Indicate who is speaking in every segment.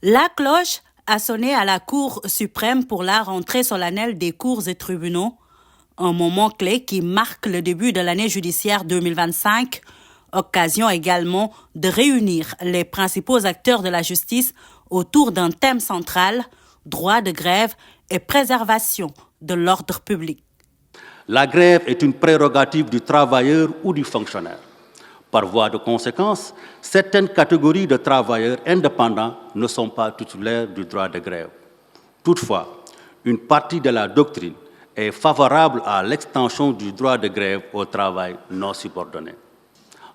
Speaker 1: La cloche a sonné à la Cour suprême pour la rentrée solennelle des cours et tribunaux, un moment clé qui marque le début de l'année judiciaire 2025, occasion également de réunir les principaux acteurs de la justice autour d'un thème central, droit de grève et préservation de l'ordre public.
Speaker 2: La grève est une prérogative du travailleur ou du fonctionnaire. Par voie de conséquence, certaines catégories de travailleurs indépendants ne sont pas titulaires du droit de grève. Toutefois, une partie de la doctrine est favorable à l'extension du droit de grève au travail non subordonné,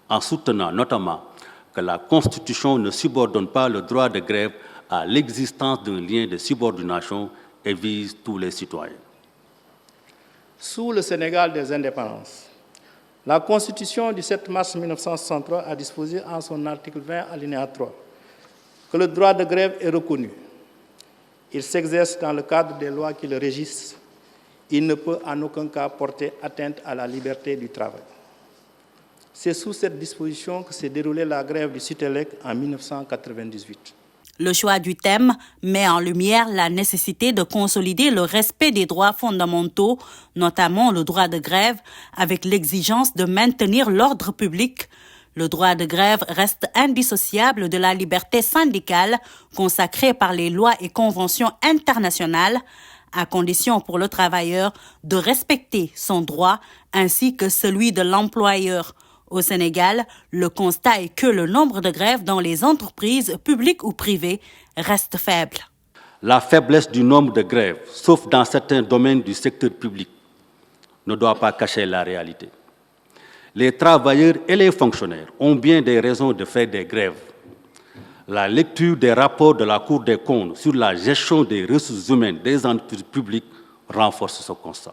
Speaker 2: en soutenant notamment que la Constitution ne subordonne pas le droit de grève à l'existence d'un lien de subordination et vise tous les citoyens.
Speaker 3: Sous le Sénégal des indépendances, la Constitution du 7 mars 1963 a disposé en son article 20, alinéa 3, que le droit de grève est reconnu. Il s'exerce dans le cadre des lois qui le régissent. Il ne peut en aucun cas porter atteinte à la liberté du travail. C'est sous cette disposition que s'est déroulée la grève du Sutelec en 1998.
Speaker 1: Le choix du thème met en lumière la nécessité de consolider le respect des droits fondamentaux, notamment le droit de grève, avec l'exigence de maintenir l'ordre public. Le droit de grève reste indissociable de la liberté syndicale consacrée par les lois et conventions internationales, à condition pour le travailleur de respecter son droit ainsi que celui de l'employeur. Au Sénégal, le constat est que le nombre de grèves dans les entreprises publiques ou privées reste faible.
Speaker 2: La faiblesse du nombre de grèves, sauf dans certains domaines du secteur public, ne doit pas cacher la réalité. Les travailleurs et les fonctionnaires ont bien des raisons de faire des grèves. La lecture des rapports de la Cour des comptes sur la gestion des ressources humaines des entreprises publiques renforce ce constat.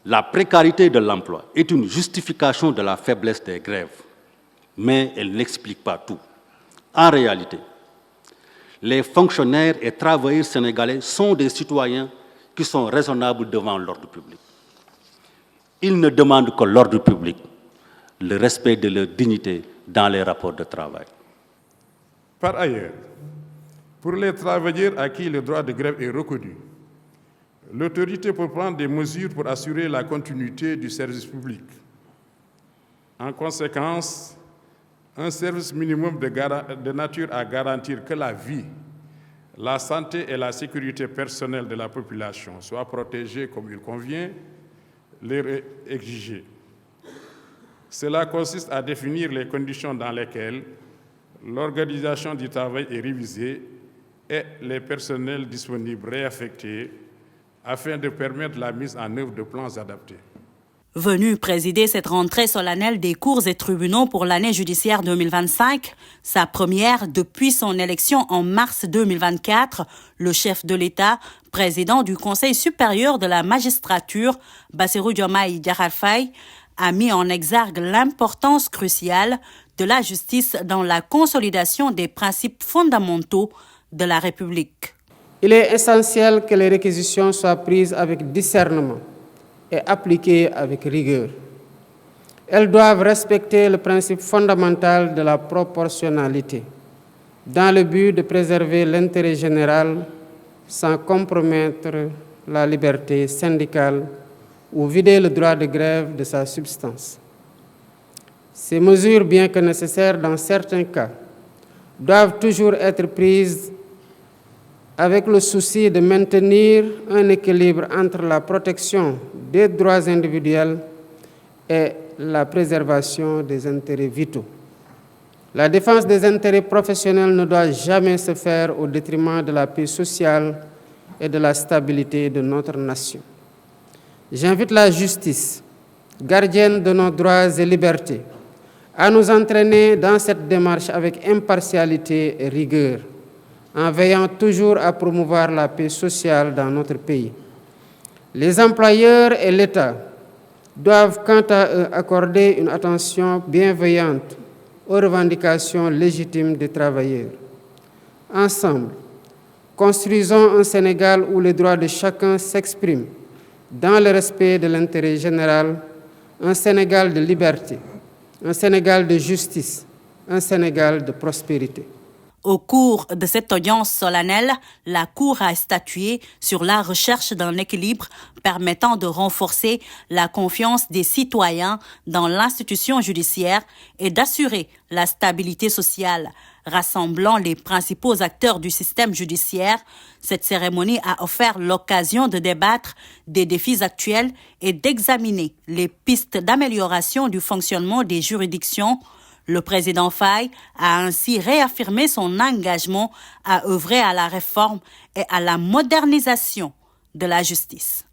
Speaker 2: La précarité de l'emploi est une justification de la faiblesse des grèves, mais elle n'explique pas tout. En réalité, les fonctionnaires et travailleurs sénégalais sont des citoyens qui sont raisonnables devant l'ordre public. Ils ne demandent que l'ordre public, le respect de leur dignité dans les rapports de travail.
Speaker 4: Par ailleurs, pour les travailleurs à qui le droit de grève est reconnu, l'autorité peut prendre des mesures pour assurer la continuité du service public. En conséquence, un service minimum de nature à garantir que la vie, la santé et la sécurité personnelle de la population soient protégées comme il convient, leur est exigé. Cela consiste à définir les conditions dans lesquelles l'organisation du travail est révisée et les personnels disponibles réaffectés afin de permettre la mise en œuvre de plans adaptés.
Speaker 1: Venu présider cette rentrée solennelle des cours et tribunaux pour l'année judiciaire 2025, sa première depuis son élection en mars 2024, le chef de l'État, président du Conseil supérieur de la magistrature, Bassirou Diomaye Diakhar Faye, a mis en exergue l'importance cruciale de la justice dans la consolidation des principes fondamentaux de la République.
Speaker 5: Il est essentiel que les réquisitions soient prises avec discernement et appliquées avec rigueur. Elles doivent respecter le principe fondamental de la proportionnalité, dans le but de préserver l'intérêt général sans compromettre la liberté syndicale ou vider le droit de grève de sa substance. Ces mesures, bien que nécessaires dans certains cas, doivent toujours être prises avec le souci de maintenir un équilibre entre la protection des droits individuels et la préservation des intérêts vitaux. La défense des intérêts professionnels ne doit jamais se faire au détriment de la paix sociale et de la stabilité de notre nation. J'invite la justice, gardienne de nos droits et libertés, à nous entraîner dans cette démarche avec impartialité et rigueur, en veillant toujours à promouvoir la paix sociale dans notre pays. Les employeurs et l'État doivent, quant à eux, accorder une attention bienveillante aux revendications légitimes des travailleurs. Ensemble, construisons un Sénégal où les droits de chacun s'expriment dans le respect de l'intérêt général, un Sénégal de liberté, un Sénégal de justice, un Sénégal de prospérité.
Speaker 1: Au cours de cette audience solennelle, la Cour a statué sur la recherche d'un équilibre permettant de renforcer la confiance des citoyens dans l'institution judiciaire et d'assurer la stabilité sociale. Rassemblant les principaux acteurs du système judiciaire, cette cérémonie a offert l'occasion de débattre des défis actuels et d'examiner les pistes d'amélioration du fonctionnement des juridictions. Le président Faye a ainsi réaffirmé son engagement à œuvrer à la réforme et à la modernisation de la justice.